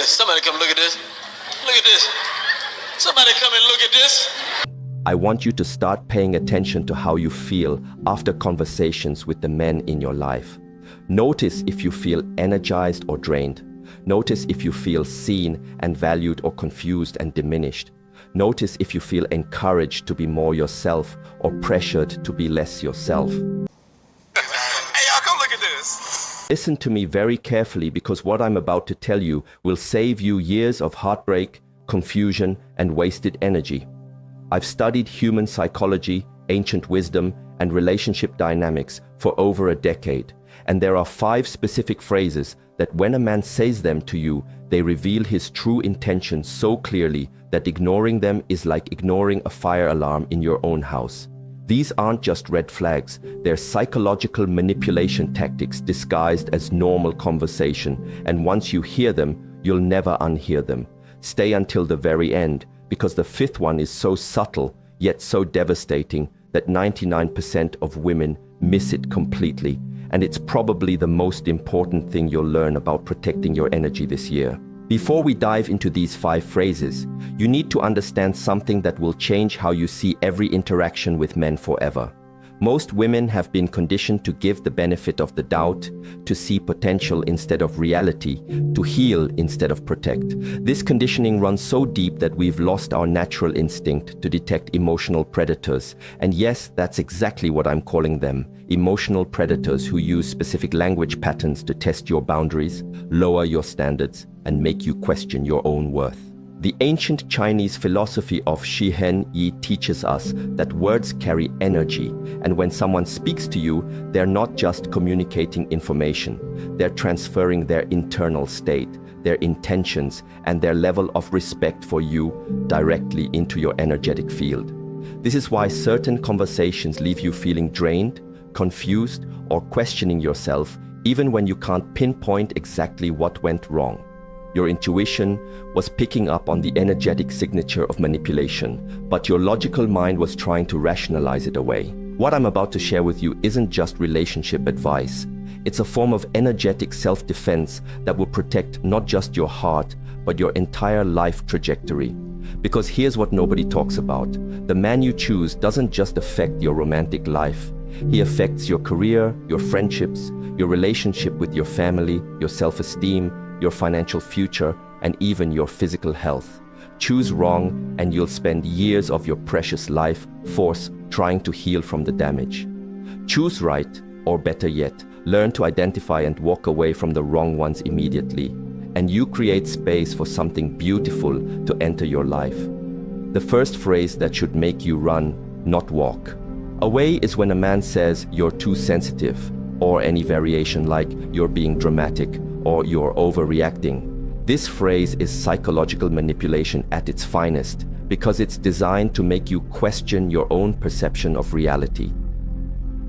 this. Somebody come look at this. Look at this. Somebody come and look at this. I want you to start paying attention to how you feel after conversations with the men in your life. Notice if you feel energized or drained. Notice if you feel seen and valued or confused and diminished. Notice if you feel encouraged to be more yourself or pressured to be less yourself. Hey, y'all come look at this. Listen to me very carefully, because what I'm about to tell you will save you years of heartbreak, confusion, and wasted energy. I've studied human psychology, ancient wisdom, and relationship dynamics for over a decade, and there are 5 specific phrases that when a man says them to you, they reveal his true intentions so clearly that ignoring them is like ignoring a fire alarm in your own house. These aren't just red flags, they're psychological manipulation tactics disguised as normal conversation, and once you hear them, you'll never unhear them. Stay until the very end, because the 5th one is so subtle, yet so devastating, that 99% of women miss it completely, and it's probably the most important thing you'll learn about protecting your energy this year. Before we dive into these 5 phrases, you need to understand something that will change how you see every interaction with men forever. Most women have been conditioned to give the benefit of the doubt, to see potential instead of reality, to heal instead of protect. This conditioning runs so deep that we've lost our natural instinct to detect emotional predators. And yes, that's exactly what I'm calling them. Emotional predators who use specific language patterns to test your boundaries, lower your standards, and make you question your own worth. The ancient Chinese philosophy of Shihen Yi teaches us that words carry energy, and when someone speaks to you, they're not just communicating information, they're transferring their internal state, their intentions, and their level of respect for you directly into your energetic field. This is why certain conversations leave you feeling drained, confused, or questioning yourself, even when you can't pinpoint exactly what went wrong. Your intuition was picking up on the energetic signature of manipulation, but your logical mind was trying to rationalize it away. What I'm about to share with you isn't just relationship advice. It's a form of energetic self-defense that will protect not just your heart, but your entire life trajectory. Because here's what nobody talks about. The man you choose doesn't just affect your romantic life. He affects your career, your friendships, your relationship with your family, your self-esteem, your financial future, and even your physical health. Choose wrong and you'll spend years of your precious life force trying to heal from the damage. Choose right, or better yet, learn to identify and walk away from the wrong ones immediately, and you create space for something beautiful to enter your life. The first phrase that should make you run, not walk. Away is when a man says you're too sensitive, or any variation like you're being dramatic, or you're overreacting. This phrase is psychological manipulation at its finest, because it's designed to make you question your own perception of reality.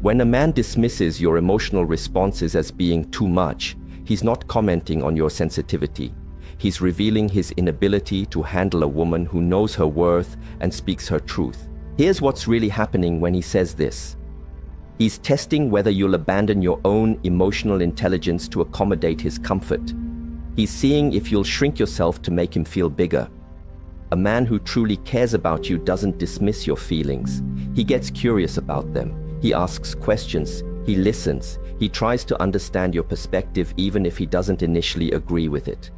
When a man dismisses your emotional responses as being too much, he's not commenting on your sensitivity. He's revealing his inability to handle a woman who knows her worth and speaks her truth. Here's what's really happening when he says this. He's testing whether you'll abandon your own emotional intelligence to accommodate his comfort. He's seeing if you'll shrink yourself to make him feel bigger. A man who truly cares about you doesn't dismiss your feelings. He gets curious about them. He asks questions. He listens. He tries to understand your perspective even if he doesn't initially agree with it.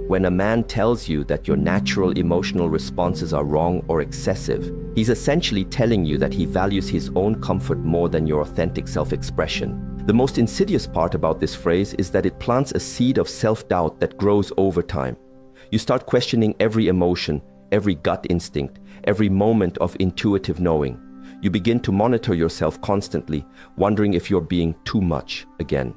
When a man tells you that your natural emotional responses are wrong or excessive, he's essentially telling you that he values his own comfort more than your authentic self-expression. The most insidious part about this phrase is that it plants a seed of self-doubt that grows over time. You start questioning every emotion, every gut instinct, every moment of intuitive knowing. You begin to monitor yourself constantly, wondering if you're being too much again.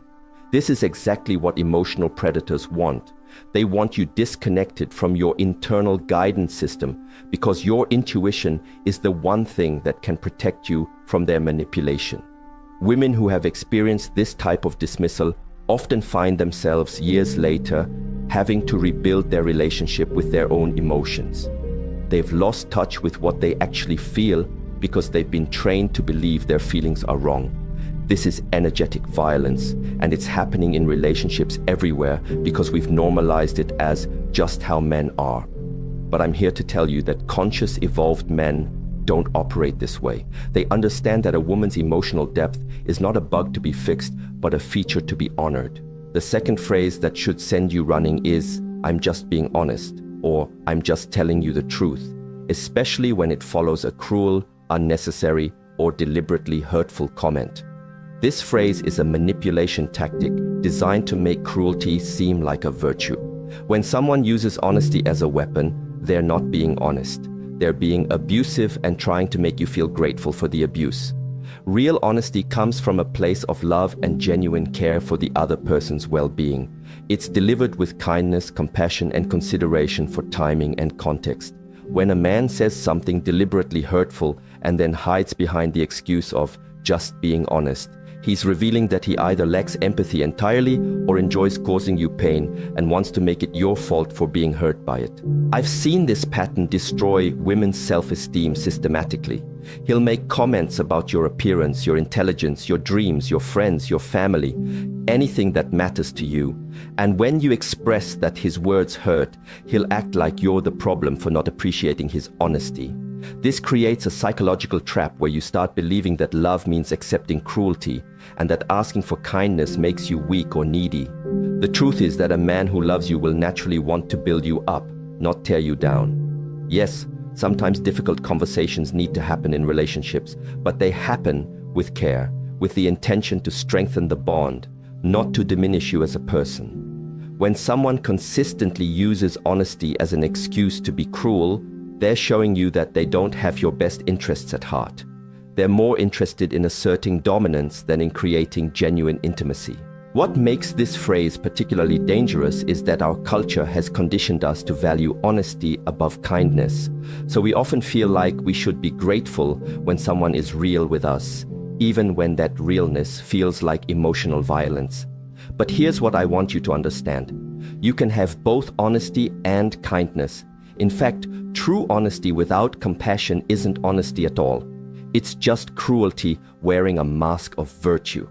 This is exactly what emotional predators want. They want you disconnected from your internal guidance system, because your intuition is the one thing that can protect you from their manipulation. Women who have experienced this type of dismissal often find themselves years later having to rebuild their relationship with their own emotions. They've lost touch with what they actually feel because they've been trained to believe their feelings are wrong. This is energetic violence, and it's happening in relationships everywhere because we've normalized it as just how men are. But I'm here to tell you that conscious, evolved men don't operate this way. They understand that a woman's emotional depth is not a bug to be fixed, but a feature to be honored. The second phrase that should send you running is, "I'm just being honest," or "I'm just telling you the truth," especially when it follows a cruel, unnecessary, or deliberately hurtful comment. This phrase is a manipulation tactic designed to make cruelty seem like a virtue. When someone uses honesty as a weapon, they're not being honest. They're being abusive and trying to make you feel grateful for the abuse. Real honesty comes from a place of love and genuine care for the other person's well-being. It's delivered with kindness, compassion, and consideration for timing and context. When a man says something deliberately hurtful and then hides behind the excuse of just being honest, he's revealing that he either lacks empathy entirely or enjoys causing you pain and wants to make it your fault for being hurt by it. I've seen this pattern destroy women's self-esteem systematically. He'll make comments about your appearance, your intelligence, your dreams, your friends, your family, anything that matters to you. And when you express that his words hurt, he'll act like you're the problem for not appreciating his honesty. This creates a psychological trap where you start believing that love means accepting cruelty and that asking for kindness makes you weak or needy. The truth is that a man who loves you will naturally want to build you up, not tear you down. Yes, sometimes difficult conversations need to happen in relationships, but they happen with care, with the intention to strengthen the bond, not to diminish you as a person. When someone consistently uses honesty as an excuse to be cruel, they're showing you that they don't have your best interests at heart. They're more interested in asserting dominance than in creating genuine intimacy. What makes this phrase particularly dangerous is that our culture has conditioned us to value honesty above kindness. So we often feel like we should be grateful when someone is real with us, even when that realness feels like emotional violence. But here's what I want you to understand. You can have both honesty and kindness. In fact, true honesty without compassion isn't honesty at all. It's just cruelty wearing a mask of virtue.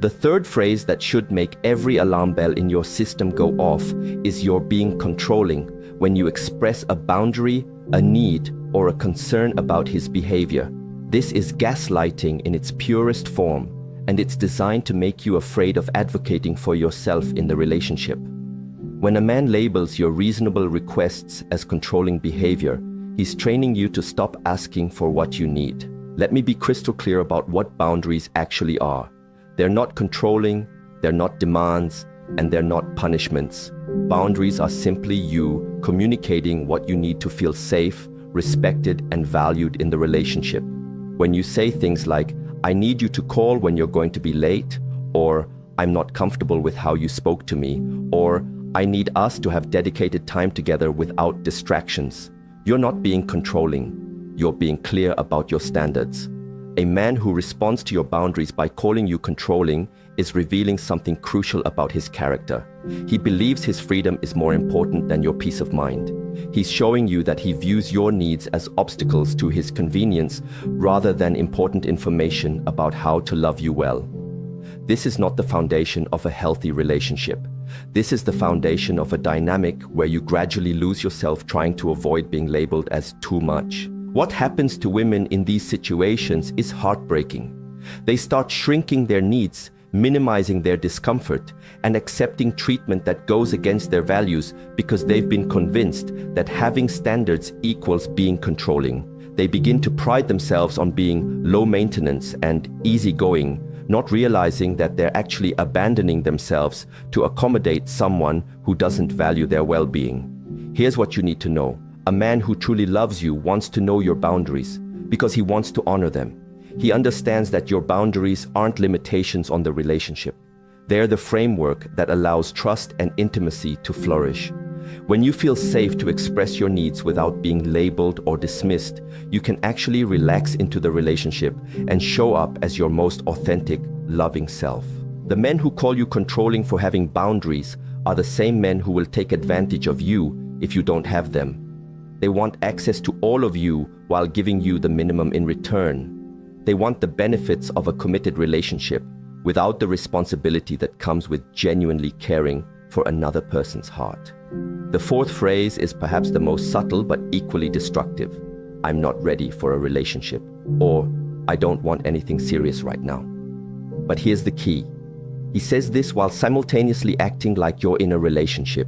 The third phrase that should make every alarm bell in your system go off is you're being controlling when you express a boundary, a need, or a concern about his behavior. This is gaslighting in its purest form, and it's designed to make you afraid of advocating for yourself in the relationship. When a man labels your reasonable requests as controlling behavior, he's training you to stop asking for what you need. Let me be crystal clear about what boundaries actually are. They're not controlling, they're not demands, and they're not punishments. Boundaries are simply you communicating what you need to feel safe, respected, and valued in the relationship. When you say things like, "I need you to call when you're going to be late," or "I'm not comfortable with how you spoke to me," or "I need us to have dedicated time together without distractions," you're not being controlling. You're being clear about your standards. A man who responds to your boundaries by calling you controlling is revealing something crucial about his character. He believes his freedom is more important than your peace of mind. He's showing you that he views your needs as obstacles to his convenience rather than important information about how to love you well. This is not the foundation of a healthy relationship. This is the foundation of a dynamic where you gradually lose yourself trying to avoid being labeled as too much. What happens to women in these situations is heartbreaking. They start shrinking their needs, minimizing their discomfort, and accepting treatment that goes against their values because they've been convinced that having standards equals being controlling. They begin to pride themselves on being low maintenance and easygoing, not realizing that they're actually abandoning themselves to accommodate someone who doesn't value their well-being. Here's what you need to know. A man who truly loves you wants to know your boundaries because he wants to honor them. He understands that your boundaries aren't limitations on the relationship. They're the framework that allows trust and intimacy to flourish. When you feel safe to express your needs without being labeled or dismissed, you can actually relax into the relationship and show up as your most authentic, loving self. The men who call you controlling for having boundaries are the same men who will take advantage of you if you don't have them. They want access to all of you while giving you the minimum in return. They want the benefits of a committed relationship without the responsibility that comes with genuinely caring for another person's heart. The fourth phrase is perhaps the most subtle but equally destructive. I'm not ready for a relationship, or I don't want anything serious right now. But here's the key. He says this while simultaneously acting like you're in a relationship.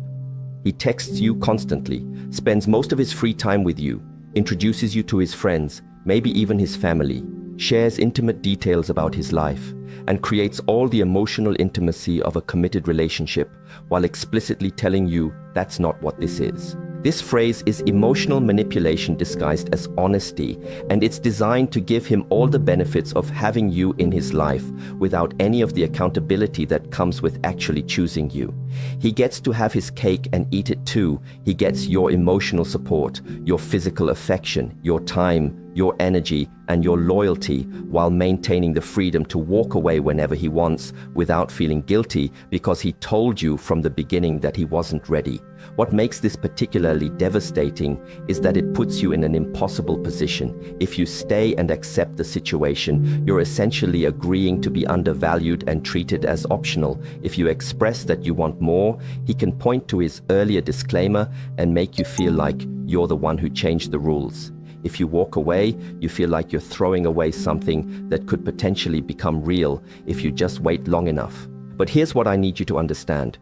He texts you constantly, spends most of his free time with you, introduces you to his friends, maybe even his family, shares intimate details about his life, and creates all the emotional intimacy of a committed relationship while explicitly telling you that's not what this is. This phrase is emotional manipulation disguised as honesty, and it's designed to give him all the benefits of having you in his life without any of the accountability that comes with actually choosing you. He gets to have his cake and eat it too. He gets your emotional support, your physical affection, your time, your energy, and your loyalty, while maintaining the freedom to walk away whenever he wants without feeling guilty because he told you from the beginning that he wasn't ready. What makes this particularly devastating is that it puts you in an impossible position. If you stay and accept the situation, you're essentially agreeing to be undervalued and treated as optional. If you express that you want more, he can point to his earlier disclaimer and make you feel like you're the one who changed the rules. If you walk away, you feel like you're throwing away something that could potentially become real if you just wait long enough. But here's what I need you to understand.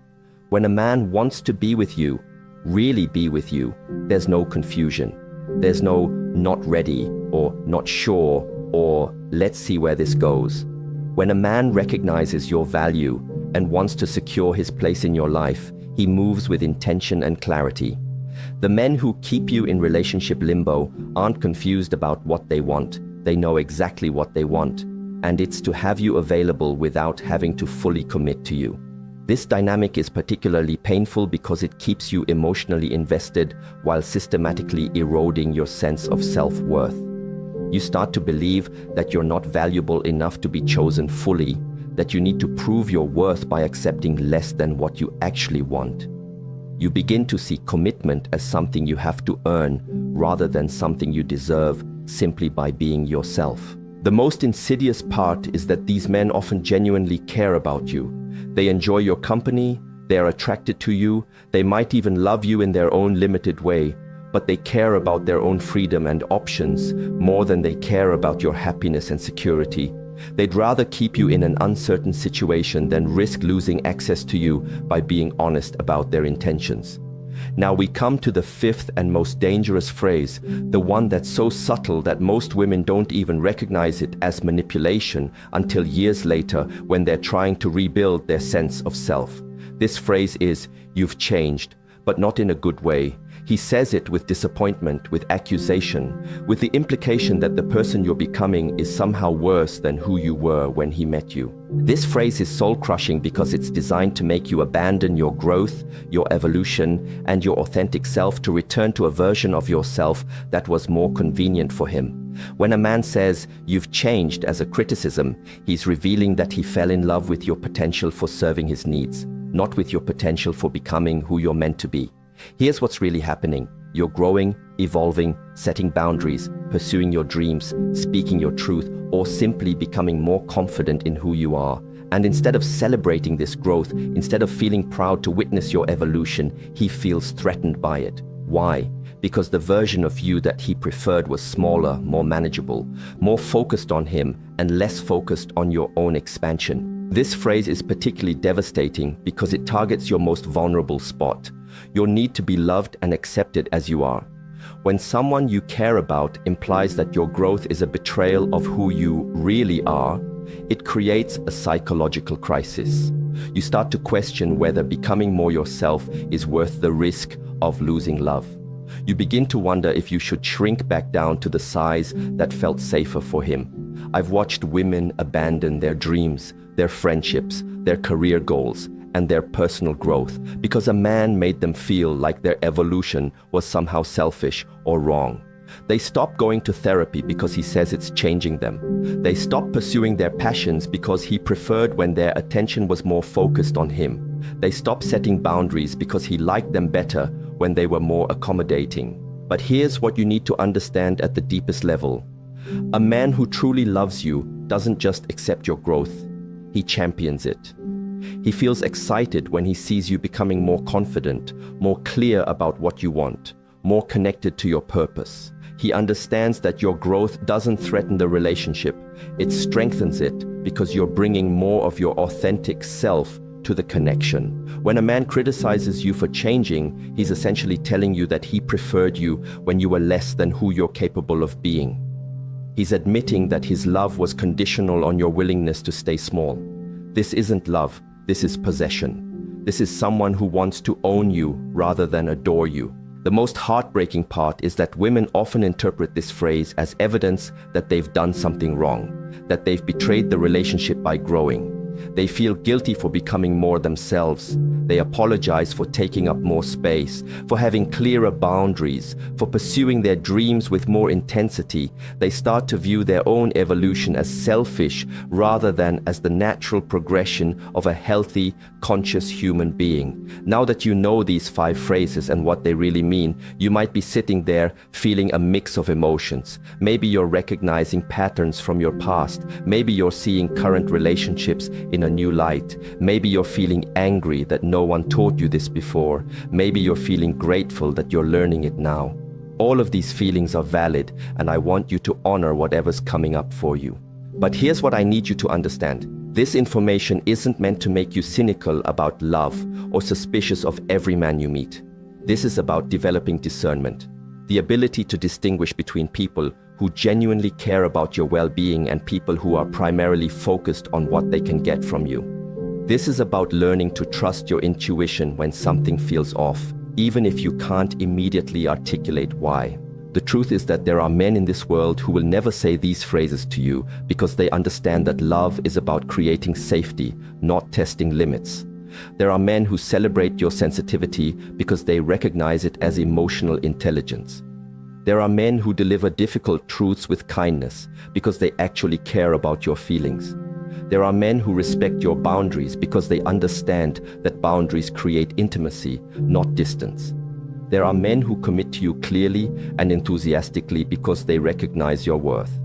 When a man wants to be with you, really be with you, there's no confusion. There's no not ready or not sure or let's see where this goes. When a man recognizes your value and wants to secure his place in your life, he moves with intention and clarity. The men who keep you in relationship limbo aren't confused about what they want. They know exactly what they want, and it's to have you available without having to fully commit to you. This dynamic is particularly painful because it keeps you emotionally invested while systematically eroding your sense of self-worth. You start to believe that you're not valuable enough to be chosen fully, that you need to prove your worth by accepting less than what you actually want. You begin to see commitment as something you have to earn rather than something you deserve simply by being yourself. The most insidious part is that these men often genuinely care about you. They enjoy your company, they are attracted to you, they might even love you in their own limited way, but they care about their own freedom and options more than they care about your happiness and security. They'd rather keep you in an uncertain situation than risk losing access to you by being honest about their intentions. Now we come to the fifth and most dangerous phrase, the one that's so subtle that most women don't even recognize it as manipulation until years later when they're trying to rebuild their sense of self. This phrase is, "You've changed," but not in a good way. He says it with disappointment, with accusation, with the implication that the person you're becoming is somehow worse than who you were when he met you. This phrase is soul-crushing because it's designed to make you abandon your growth, your evolution, and your authentic self to return to a version of yourself that was more convenient for him. When a man says, "You've changed," as a criticism, he's revealing that he fell in love with your potential for serving his needs, not with your potential for becoming who you're meant to be. Here's what's really happening. You're growing, evolving, setting boundaries, pursuing your dreams, speaking your truth, or simply becoming more confident in who you are. And instead of celebrating this growth, instead of feeling proud to witness your evolution, he feels threatened by it. Why? Because the version of you that he preferred was smaller, more manageable, more focused on him, and less focused on your own expansion. This phrase is particularly devastating because it targets your most vulnerable spot, your need to be loved and accepted as you are. When someone you care about implies that your growth is a betrayal of who you really are, it creates a psychological crisis. You start to question whether becoming more yourself is worth the risk of losing love. You begin to wonder if you should shrink back down to the size that felt safer for him. I've watched women abandon their dreams, their friendships, their career goals, and their personal growth because a man made them feel like their evolution was somehow selfish or wrong. They stop going to therapy because he says it's changing them. They stop pursuing their passions because he preferred when their attention was more focused on him. They stop setting boundaries because he liked them better when they were more accommodating. But here's what you need to understand at the deepest level. A man who truly loves you doesn't just accept your growth, he champions it. He feels excited when he sees you becoming more confident, more clear about what you want, more connected to your purpose. He understands that your growth doesn't threaten the relationship, it strengthens it because you're bringing more of your authentic self to the connection. When a man criticizes you for changing, he's essentially telling you that he preferred you when you were less than who you're capable of being. He's admitting that his love was conditional on your willingness to stay small. This isn't love, this is possession. This is someone who wants to own you rather than adore you. The most heartbreaking part is that women often interpret this phrase as evidence that they've done something wrong, that they've betrayed the relationship by growing. They feel guilty for becoming more themselves. They apologize for taking up more space, for having clearer boundaries, for pursuing their dreams with more intensity. They start to view their own evolution as selfish rather than as the natural progression of a healthy, conscious human being. Now that you know these 5 phrases and what they really mean, you might be sitting there feeling a mix of emotions. Maybe you're recognizing patterns from your past. Maybe you're seeing current relationships in a new light. Maybe you're feeling angry that no one taught you this before. Maybe you're feeling grateful that you're learning it now. All of these feelings are valid, and I want you to honor whatever's coming up for you. But here's what I need you to understand. This information isn't meant to make you cynical about love or suspicious of every man you meet. This is about developing discernment, the ability to distinguish between people who genuinely care about your well-being and people who are primarily focused on what they can get from you. This is about learning to trust your intuition when something feels off, even if you can't immediately articulate why. The truth is that there are men in this world who will never say these phrases to you because they understand that love is about creating safety, not testing limits. There are men who celebrate your sensitivity because they recognize it as emotional intelligence. There are men who deliver difficult truths with kindness because they actually care about your feelings. There are men who respect your boundaries because they understand that boundaries create intimacy, not distance. There are men who commit to you clearly and enthusiastically because they recognize your worth.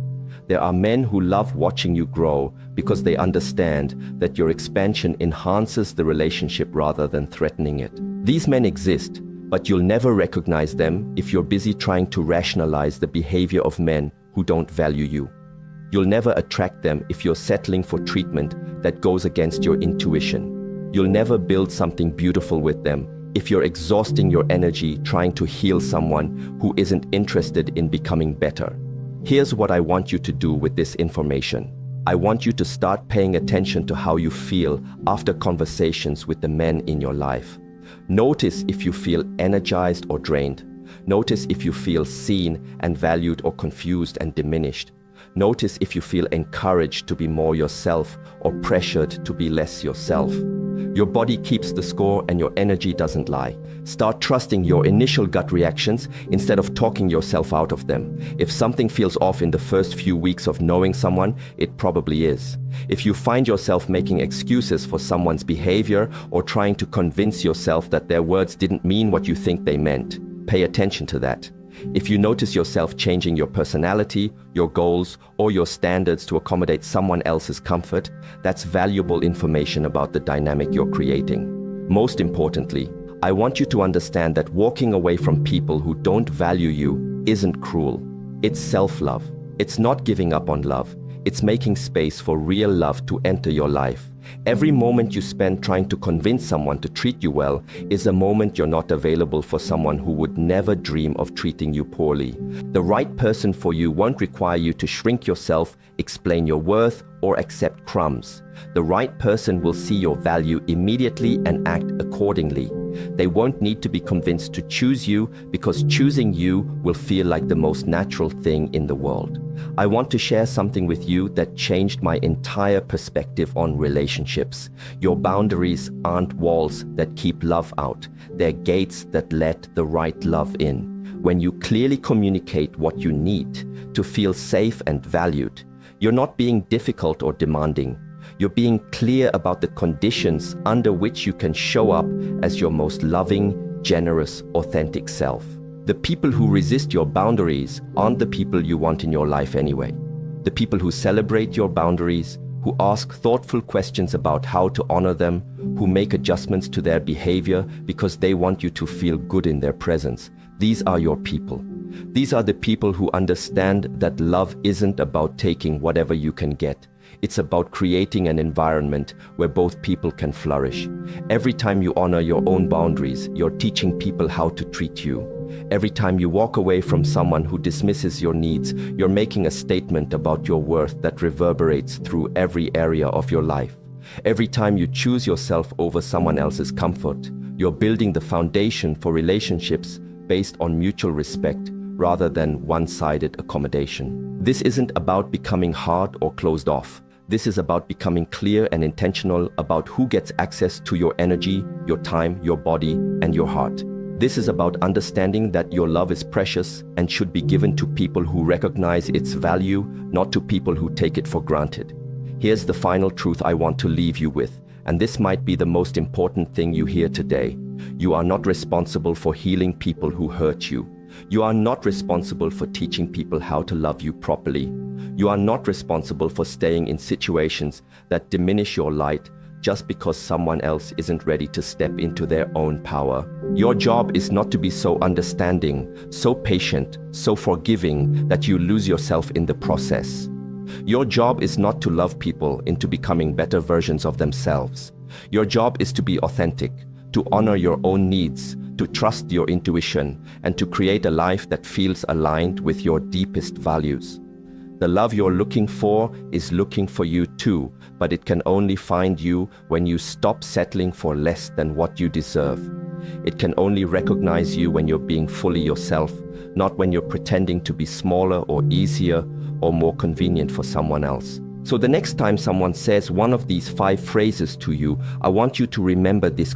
There are men who love watching you grow because they understand that your expansion enhances the relationship rather than threatening it. These men exist, but you'll never recognize them if you're busy trying to rationalize the behavior of men who don't value you. You'll never attract them if you're settling for treatment that goes against your intuition. You'll never build something beautiful with them if you're exhausting your energy trying to heal someone who isn't interested in becoming better. Here's what I want you to do with this information. I want you to start paying attention to how you feel after conversations with the men in your life. Notice if you feel energized or drained. Notice if you feel seen and valued or confused and diminished. Notice if you feel encouraged to be more yourself or pressured to be less yourself. Your body keeps the score and your energy doesn't lie. Start trusting your initial gut reactions instead of talking yourself out of them. If something feels off in the first few weeks of knowing someone, it probably is. If you find yourself making excuses for someone's behavior or trying to convince yourself that their words didn't mean what you think they meant, pay attention to that. If you notice yourself changing your personality, your goals, or your standards to accommodate someone else's comfort, that's valuable information about the dynamic you're creating. Most importantly, I want you to understand that walking away from people who don't value you isn't cruel. It's self-love. It's not giving up on love. It's making space for real love to enter your life. Every moment you spend trying to convince someone to treat you well is a moment you're not available for someone who would never dream of treating you poorly. The right person for you won't require you to shrink yourself, explain your worth, or accept crumbs. The right person will see your value immediately and act accordingly. They won't need to be convinced to choose you because choosing you will feel like the most natural thing in the world. I want to share something with you that changed my entire perspective on relationships. Your boundaries aren't walls that keep love out. They're gates that let the right love in. When you clearly communicate what you need to feel safe and valued, you're not being difficult or demanding. You're being clear about the conditions under which you can show up as your most loving, generous, authentic self. The people who resist your boundaries aren't the people you want in your life anyway. The people who celebrate your boundaries, who who ask thoughtful questions about how to honor them, who make adjustments to their behavior because they want you to feel good in their presence. These are your people. These are the people who understand that love isn't about taking whatever you can get. It's about creating an environment where both people can flourish. Every time you honor your own boundaries, you're teaching people how to treat you. Every time you walk away from someone who dismisses your needs, you're making a statement about your worth that reverberates through every area of your life. Every time you choose yourself over someone else's comfort, you're building the foundation for relationships based on mutual respect rather than one-sided accommodation. This isn't about becoming hard or closed off. This is about becoming clear and intentional about who gets access to your energy, your time, your body, and your heart. This is about understanding that your love is precious and should be given to people who recognize its value, not to people who take it for granted. Here's the final truth I want to leave you with, and this might be the most important thing you hear today. You are not responsible for healing people who hurt you. You are not responsible for teaching people how to love you properly. You are not responsible for staying in situations that diminish your light just because someone else isn't ready to step into their own power. Your job is not to be so understanding, so patient, so forgiving that you lose yourself in the process. Your job is not to love people into becoming better versions of themselves. Your job is to be authentic, to honor your own needs, to trust your intuition, and to create a life that feels aligned with your deepest values. The love you're looking for is looking for you too, but it can only find you when you stop settling for less than what you deserve. It can only recognize you when you're being fully yourself, not when you're pretending to be smaller or easier or more convenient for someone else. So the next time someone says one of these 5 phrases to you, I want you to remember this